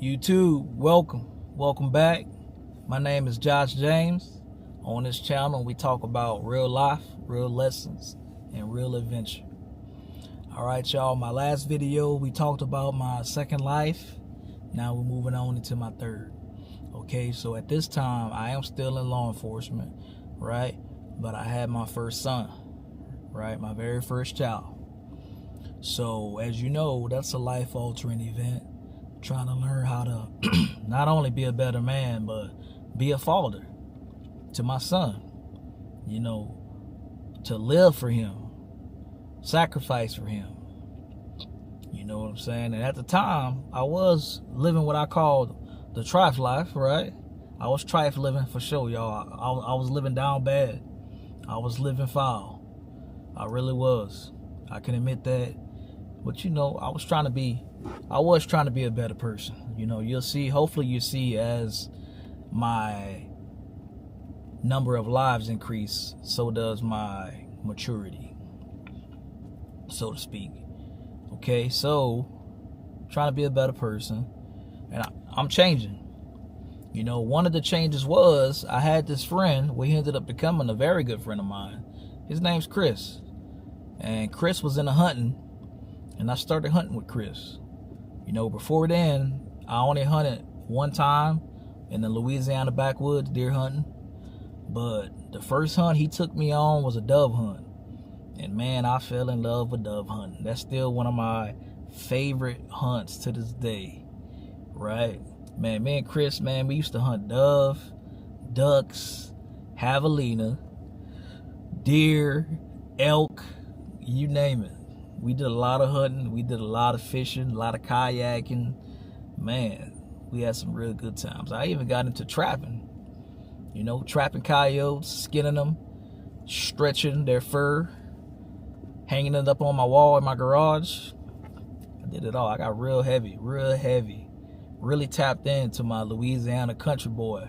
YouTube, welcome back. My name is Josh James. On this channel we talk about real life, real lessons, and real adventure. Alright y'all, my last video we talked about my second life. Now we're moving on into my third. Okay, so at this time I am still in law enforcement, right? But I had my first son, right? My very first child. So as you know, that's a life-altering event. Trying to learn how to not only be a better man, but be a father to my son. You know, to live for him, sacrifice for him. You know what I'm saying? And at the time, I was living what I called the trife life, right? I was trife living for sure, y'all. I was living down bad. I was living foul. I really was. I can admit that. But you know, I was trying to be a better person. You know, you'll see, hopefully you see as my number of lives increase, so does my maturity, so to speak. Okay, so trying to be a better person, and I'm changing. You know, one of the changes was I had this friend, he ended up becoming a very good friend of mine. His name's Chris. And Chris was into hunting, and I started hunting with Chris. You know, before then, I only hunted one time in the Louisiana backwoods, deer hunting. But the first hunt he took me on was a dove hunt. And man, I fell in love with dove hunting. That's still one of my favorite hunts to this day, right? Man, me and Chris, man, we used to hunt dove, ducks, javelina, deer, elk, you name it. We did a lot of hunting, we did a lot of fishing, a lot of kayaking. Man, we had some real good times. I even got into trapping. You know, trapping coyotes, skinning them, stretching their fur, hanging it up on my wall in my garage. I did it all. I got real heavy. Really tapped into my Louisiana country boy,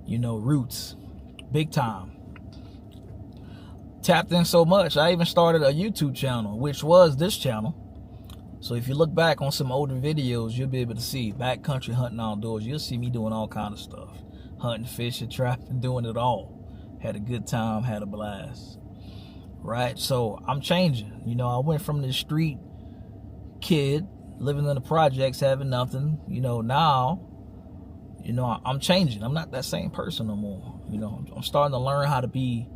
you know, roots, big time. Tapped in so much, I even started a YouTube channel, which was this channel. So if you look back on some older videos, you'll be able to see backcountry hunting outdoors. You'll see me doing all kind of stuff. Hunting, fishing, trapping, doing it all. Had a good time, had a blast. Right? So I'm changing. You know, I went from this street kid, living in the projects, having nothing. You know, now, you know, I'm changing. I'm not that same person no more. You know, I'm starting to learn how to be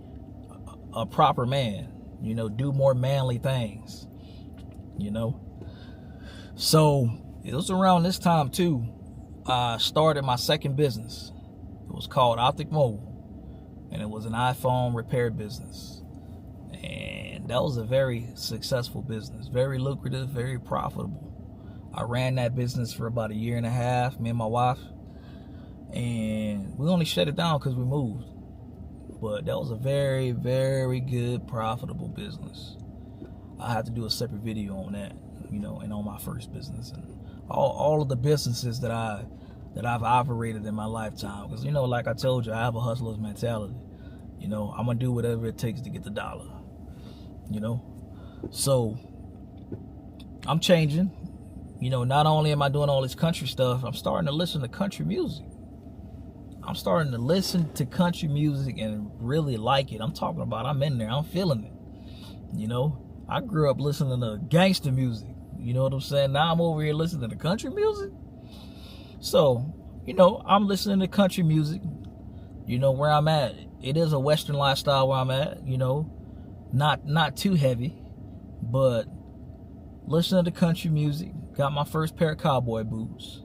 a proper man, you know, do more manly things, you know. So it was around this time too, I started my second business. It was called Optic Mobile, and it was an iPhone repair business. And that was a very successful business, very lucrative, very profitable. I ran that business for about 1.5 years, me and my wife, and we only shut it down because we moved. But that was a very, very good, profitable business. I have to do a separate video on that, you know, and on my first business and all of the businesses that I've operated in my lifetime. Because, you know, like I told you, I have a hustler's mentality. You know, I'm gonna do whatever it takes to get the dollar. You know, so I'm changing. You know, not only am I doing all this country stuff, I'm starting to listen to country music. I'm starting to listen to country music and really like it. I'm talking about, I'm in there, I'm feeling it. You know, I grew up listening to gangster music. You know what I'm saying? Now I'm over here listening to country music. So, you know, I'm listening to country music. You know, where I'm at, it is a Western lifestyle where I'm at, you know, not too heavy, but listening to country music. Got my first pair of cowboy boots.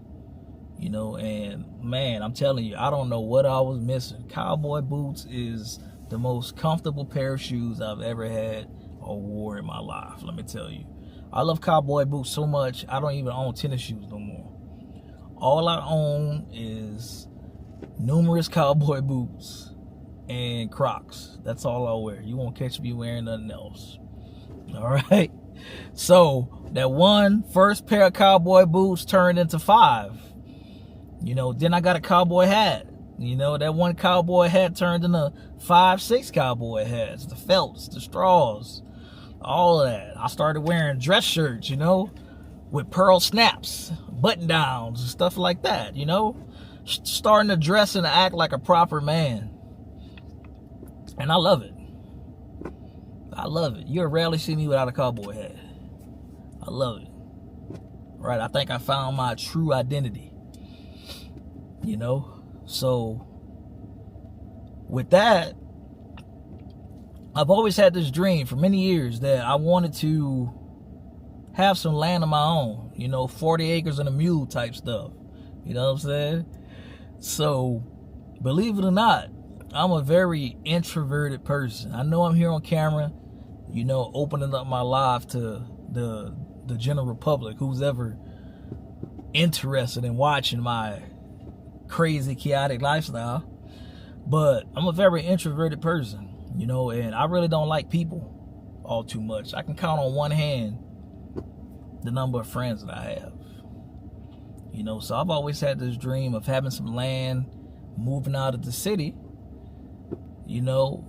You know, and man, I'm telling you, I don't know what I was missing. Cowboy boots is the most comfortable pair of shoes I've ever had or wore in my life. Let me tell you, I love cowboy boots so much, I don't even own tennis shoes no more. All I own is numerous cowboy boots and Crocs. That's all I wear. You won't catch me wearing nothing else. All right. So that first pair of cowboy boots turned into 5. You know, then I got a cowboy hat. You know, that one cowboy hat turned into 5, 6 cowboy hats. The felts, the straws, all of that. I started wearing dress shirts, you know, with pearl snaps. button downs and stuff like that, you know, starting to dress and act like a proper man. And I love it. I love it. You'll rarely see me without a cowboy hat. I love it. Right? I think I found my true identity. You know? So, with that, I've always had this dream for many years that I wanted to have some land of my own. You know, 40 acres and a mule type stuff. You know what I'm saying? So, believe it or not, I'm a very introverted person. I know I'm here on camera, you know, opening up my life to the general public, who's ever interested in watching my crazy, chaotic lifestyle. But I'm a very introverted person, you know, and I really don't like people all too much. I can count on one hand the number of friends that I have. You know, so I've always had this dream of having some land, moving out of the city, you know,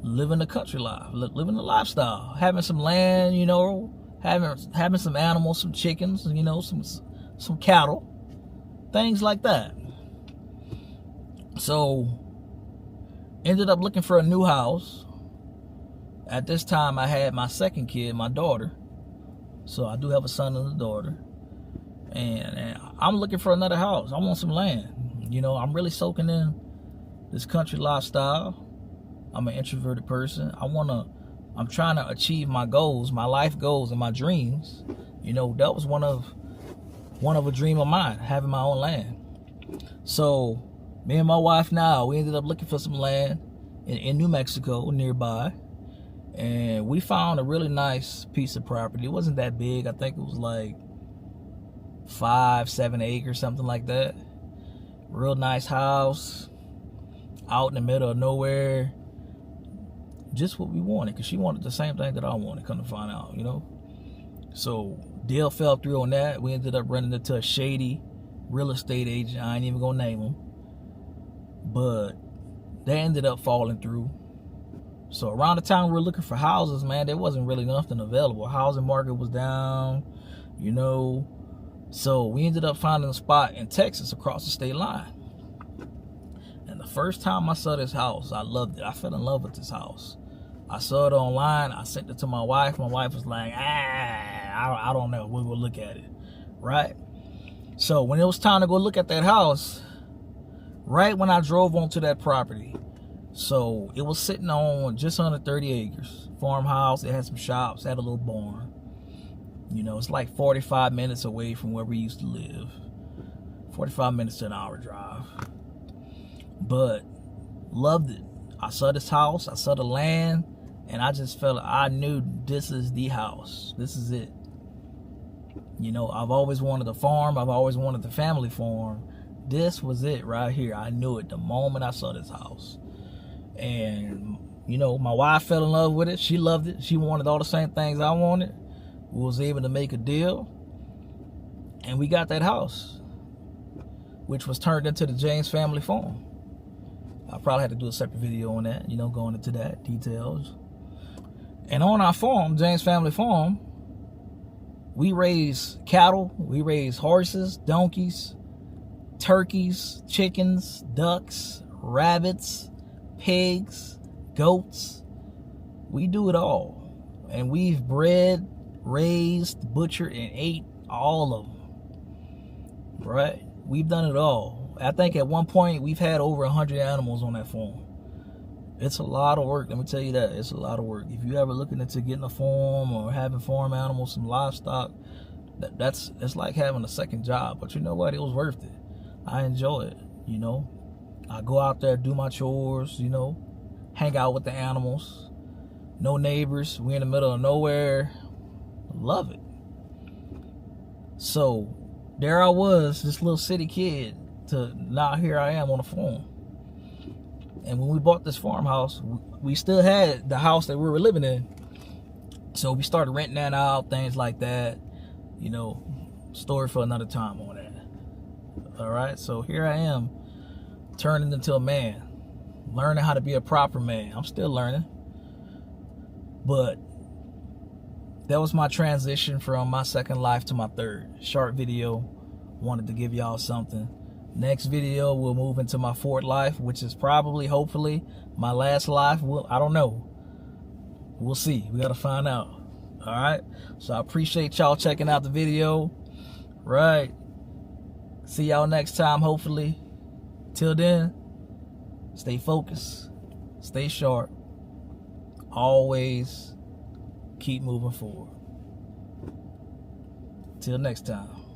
living the country life, living the lifestyle, having some land, you know, having some animals, some chickens, you know, some cattle, things like that. So, ended up looking for a new house. At this time, I had my second kid, my daughter. So I do have a son and a daughter. And I'm looking for another house. I want some land. You know, I'm really soaking in this country lifestyle. I'm an introverted person. I'm trying to achieve my goals, my life goals and my dreams. You know, that was one of a dream of mine, having my own land. So me and my wife now, we ended up looking for some land in New Mexico nearby. And we found a really nice piece of property. It wasn't that big. I think it was like 5-7 acres, something like that. Real nice house out in the middle of nowhere. Just what we wanted, because she wanted the same thing that I wanted, come to find out, you know. So deal fell through on that. We ended up running into a shady real estate agent. I ain't even gonna name him, but they ended up falling through. So around the time we were looking for houses, man, there wasn't really nothing available. Housing market was down, you know. So we ended up finding a spot in Texas across the state line. And the first time I saw this house, I loved it. I fell in love with this house. I saw it online. I sent it to my wife. My wife was like, I don't know. We will look at it, right? So when it was time to go look at that house, right when I drove onto that property, so it was sitting on just under 30 acres. Farmhouse. It had some shops. Had a little barn. You know, it's like 45 minutes away from where we used to live. 45 minutes to an hour drive. But loved it. I saw this house. I saw the land. And I just felt, I knew this is the house. This is it. You know, I've always wanted a farm. I've always wanted the family farm. This was it right here. I knew it the moment I saw this house. And, you know, my wife fell in love with it. She loved it. She wanted all the same things I wanted. We was able to make a deal. And we got that house, which was turned into the James family farm. I probably had to do a separate video on that, you know, going into that details. And on our farm, James family farm, we raise cattle, we raise horses, donkeys, turkeys, chickens, ducks, rabbits, pigs, goats. We do it all. And we've bred, raised, butchered, and ate all of them. Right? We've done it all. I think at one point we've had over 100 animals on that farm. It's a lot of work, let me tell you that. It's a lot of work. If you ever looking into getting a farm or having farm animals, some livestock, it's like having a second job. But you know what? It was worth it. I enjoy it, you know. I go out there, do my chores, you know, hang out with the animals. No neighbors. We in the middle of nowhere. Love it. So there I was, this little city kid, to now here I am on a farm. And when we bought this farmhouse, we still had the house that we were living in. So we started renting that out, things like that. You know, story for another time on that. All right, so here I am, turning into a man, learning how to be a proper man. I'm still learning. But that was my transition from my second life to my third. Short video. Wanted to give y'all something. Next video, we'll move into my fourth life, which is probably, hopefully, my last life. I don't know. We'll see. We got to find out. All right. So I appreciate y'all checking out the video. Right. See y'all next time, hopefully. Till then, stay focused. Stay sharp. Always keep moving forward. Till next time.